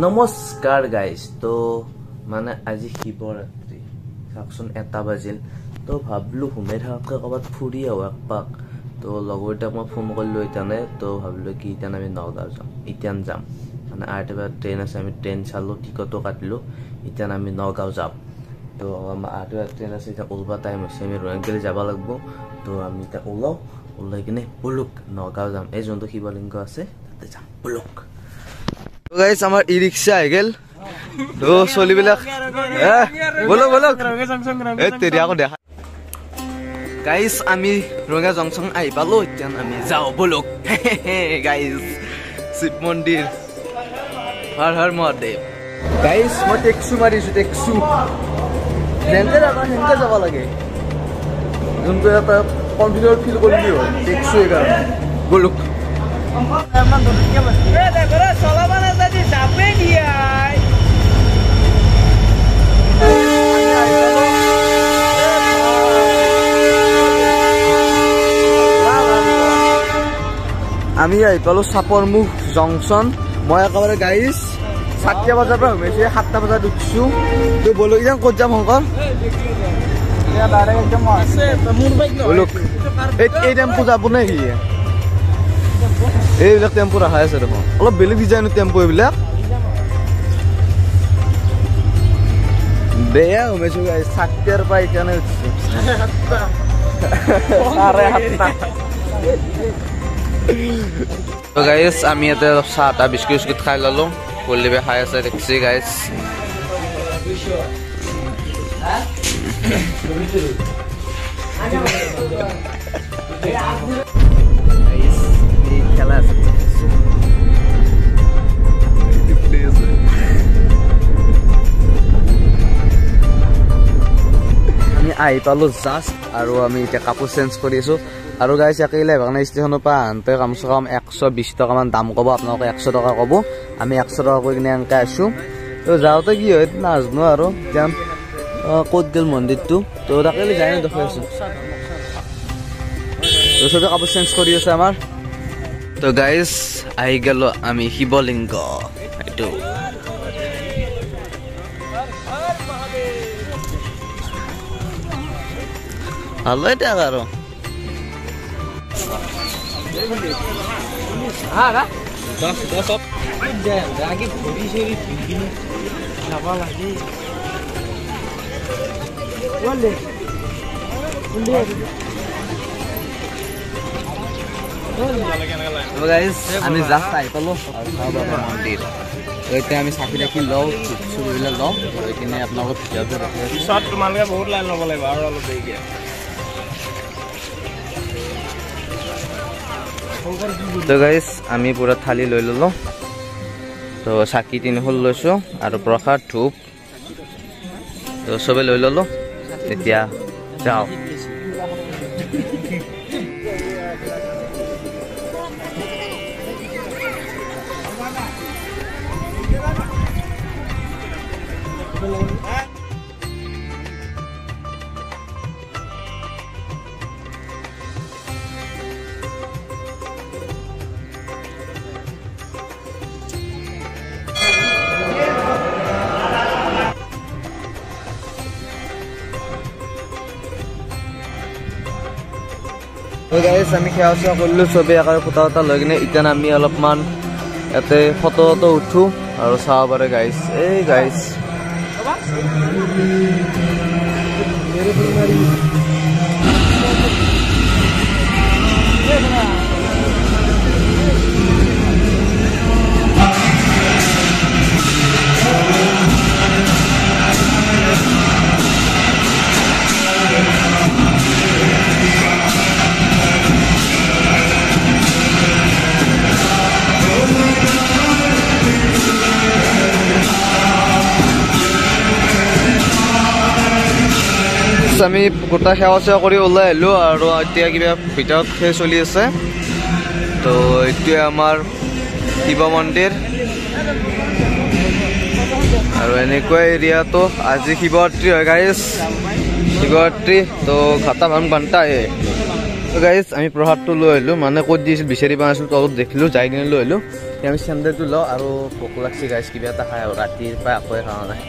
নমস্কাৰ গাইজ তো মানে আজি শিৱৰাত্ৰি চাওকচোন 1 বাজিল তো ভাবলো ঘুমাই থাকাকে ক'ৰবাত ফুৰি আহো একপাক তো লগৰটাক মই ফোন কৰিলো ইতানে তো ভাবিলো কি ইতান আমি নগাঁও যাম ইতান যাম মানে 8 বজাত ট্ৰেইন আছে আমি ট্ৰেইন চালো টিকটো কাটিলো ইতান আমি নগাঁও যাম তো আমাৰ 8 বজাত ট্ৰেইন আছে এটা ওলবা টাইম হৈছে আমি ৰয়ংগেলি যাব লাগিব তো আমি এটা ওলাই কিনে বুলুক নগাঁও যাম এই যোনটো শিৱলিংগ আছে তাতে যাম বুলুক तो गाइस हमार ई रिक्शा आ गेल तो सोली बिलक बोलो बोलो ए तेरिया को देखा गाइस आमी रंगा जंक्शन आइ पालो इतान आमी जाओ बोलो गाइस शिव मंदिर हर हर महादेव गाइस म टेक्सु मारिसु टेक्सु जेंते जाबा लागे जोंतो एटा कॉन्फिडेंट फील करली हो टेक्सु ए कारण बोलो আমি আই পালো সাপৰমুখ জংশন মই একেবাৰে গাইস 7টা বজাৰ পৰা হৈছে 7টা বজাত উঠছো তো বলো ইজান ক'ত যাম হংকৰ ইয়া ডাইৰেক্ট একদম আছে মোৰ বাইক ন লোক এই টেম্পো যাব নে কি এইবিলাক টেম্পো ৰাখা আছে দেখোন অলপ বেলেগ ডিজাইনৰ টেম্পো এইবিলাক বেয়া হমেছো গাইস 7টাৰ পৰা ইকানে উঠছো 7:30 तो गाइस आमी एते साता बिस्कुट खाइ ललो कोलिबे खाइ আছে দেখছি गाइस गाइस এই খেলা আছে আমি আই পালো জাস্ট আৰু আমি এটা কাপোৰ চেঞ্জ কৰিছো আৰু গাইস একেইলে ভাগনা ষ্টেচনৰ পৰা আনতে কমসে কম 120 টকা মান দাম ক'ব আপোনালোকে 100 টকা ক'ব আমি 100 টকা কৈ কিনে আনকা আছো তো যাওতে কি হয় নাজনো আৰু যাম ক'ত গেল মন্দিৰটো তো তাকেলে যাই না দেখি আছো তো সবে কাপোৰ চেঞ্জ কৰি আছে আমাৰ তো গাইস আই গেল আমি শিৱলিংগ এটো ভালো এটা আৰু हाँ का 10 अब आगे घोड़ी शेरी पिंकिनी लावा लगी बोले तो गाइस আমি জাস্ট আই পালো সাবা মন্দিৰ এতে আমি সাকি রাখি লও চুবিলা লও এখানে আপোনালোক ভিডিওটো দেখি শট তোমালকে বহুত লাইন লব লাগিব আৰু অলপ দেই গিয়া तो गाइस आमी पूरा थाली লৈ ললো তো সাকি তিন হল লৈছো আৰু প্ৰসাদ ধূপ তো সবে লৈ ললো এতিয়া যাও तो गाइस আমি খেয়াছা কৰিলো সবে একাৰ ফটো লৈ কিনে ইতান আমি অলপমান এতে ফটো উঠো আৰু চাও পাৰে গাইস এই গাইস আমি গোটা সেৱা কৰি ওলাই আহিলো আৰু এতিয়া কিবা ভিতৰত খেল চলি আছে তো এতিয়া আমাৰ শিৱ মন্দিৰ আৰু এনেকুৱা এৰিয়াটো আজি শিৱৰাত্ৰি হয় গাইস শিৱৰাত্ৰি তো ঘাটা ভান বান্তা হে তো গাইস আমি প্ৰসাদটো লৈ আহিলো মানে ক'ত দিছিল বিচাৰি পাইছিলো তলত দেখিলো যাই কিনে লৈ আহিলো আমি চেণ্ডেলটো লওঁ আৰু ভোক লাগছি গাইছ কিবা এটা খাই আৰু ৰাতিৰ পৰা একোৱে খাৱা নাই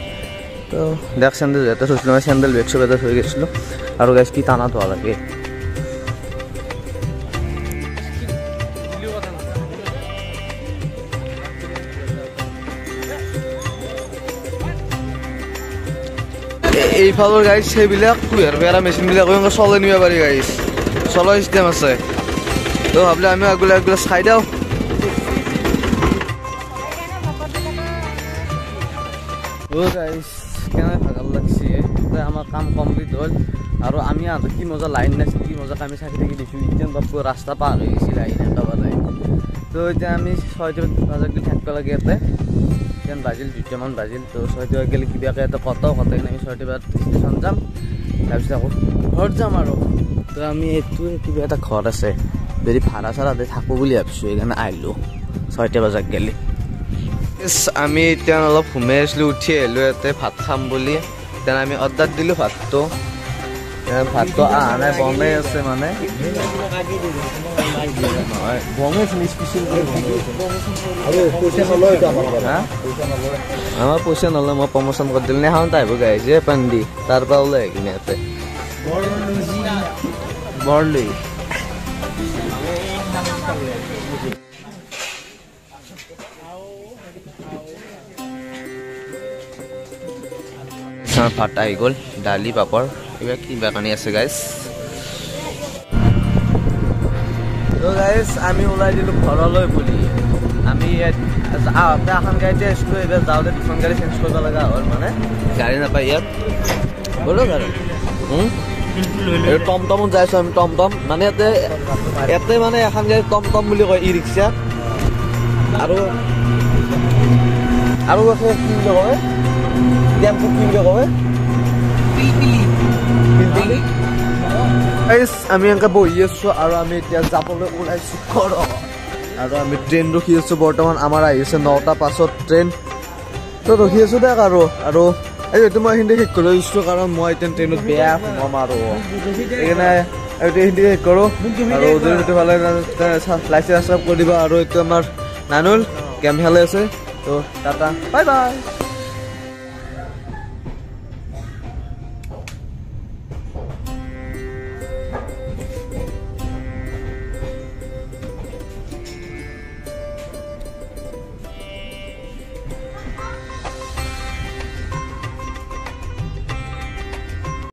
তো দেখ চেণ্ডেল ইয়াতে থৈছিলোঁ মই চেণ্ডেল বেগ চব এটা থৈ গৈছিলোঁ আৰু গাইছ কি টানা ধোৱা লাগে এইফালৰ গাইছ সেইবিলাক কুঁহিয়াৰ পেৰা মেচিনবিলাক চলাই নিব পাৰি গাইছ চলোৱা চিষ্টেম আছে তো ভাবিলে আমি আগলৈ চাই দিওঁ গাইছ কেনে ভাগৰ লাগছে আমাৰ কাম কমপ্লিট হ'ল আৰু আমি কি মজা লাইন নাছিল কি মজা আমি চাকি থাকি দিছোঁ এতিয়া বাপু ৰাস্তা পাৰ হৈ গৈছে লাইন একেবাৰে তো এতিয়া আমি 6টা বজাত থাকিব লাগে ইয়াতে এতিয়া বাজিল 2টামান বাজিল তো 6টা বজাত গ'লে কিবাকৈ এটা কটাই কিনে আমি 6টা বজাত ষ্টেচন যাম তাৰপিছত আকৌ ঘৰত যাম আৰু তো আমি এইটো কিবা এটা ঘৰ আছে যদি ভাড়া চাড়াতে থাকোঁ বুলি ভাবিছোঁ সেইকাৰণে আহিলোঁ 6টা বজাত গ'লে আমি এতিয়া অলপ সোমাই আছিলোঁ উঠি আহিলোঁ ইয়াতে ভাত খাম বুলি এতিয়া আমি অৰ্ডাৰ দিলোঁ ভাতটো অহা নাই বনাই আছে মানে আমাৰ পইচা নলয় মই প্ৰমোশ্যন কৰি দিলোঁ নেখাওঁতে আহিব গাইছে পাণ্ডি তাৰ পৰা ওলাই আহি কিনে ইয়াতে বৰলি ভাত আহি গ'ল দালি পাপৰ কিবা কানি আছে গাইছ তো গাইছ আমি ওলাই দিলোঁ ঘৰলৈ বুলি আমি আহোঁতে এখন গাড়ীতে আছিলোঁ এইবাৰ যাওঁতে দুখন গাড়ী চেঞ্জ কৰিব লগা হ'ল মানে গাড়ী নাপায় ইয়াত ব'লো গাড়ী টমটমত যাইছোঁ আমি টমটম মানে ইয়াতে মানে এখন গাড়ী টমটম বুলি কয় ই ৰিক্সা আৰু কি বুলি কয় টেম্পু কি বুলি কয় আমি এনেকৈ বহি আছোঁ আৰু আমি এতিয়া যাবলৈ ওলাইছোঁ ঘৰত আৰু আমি ট্ৰেইন ৰখি আছোঁ বৰ্তমান আমাৰ আহিছে 9টা 5ত ট্ৰেইন তো ৰখি আছোঁ দেখ আৰু এইটো মই হিন্দী শেষ কৰি দিছোঁ কাৰণ মই এতিয়া ট্ৰেইনত বেয়া সোমাম আৰু সেইকাৰণে এইটো হিন্দী শেষ কৰোঁ আৰু যদি সেইটো ভালে লাইক সাবস্ক্ৰাইব কৰি দিবা আৰু এইটো আমাৰ নানুল গেম খেলাই আছে তো টাটা বাই বাই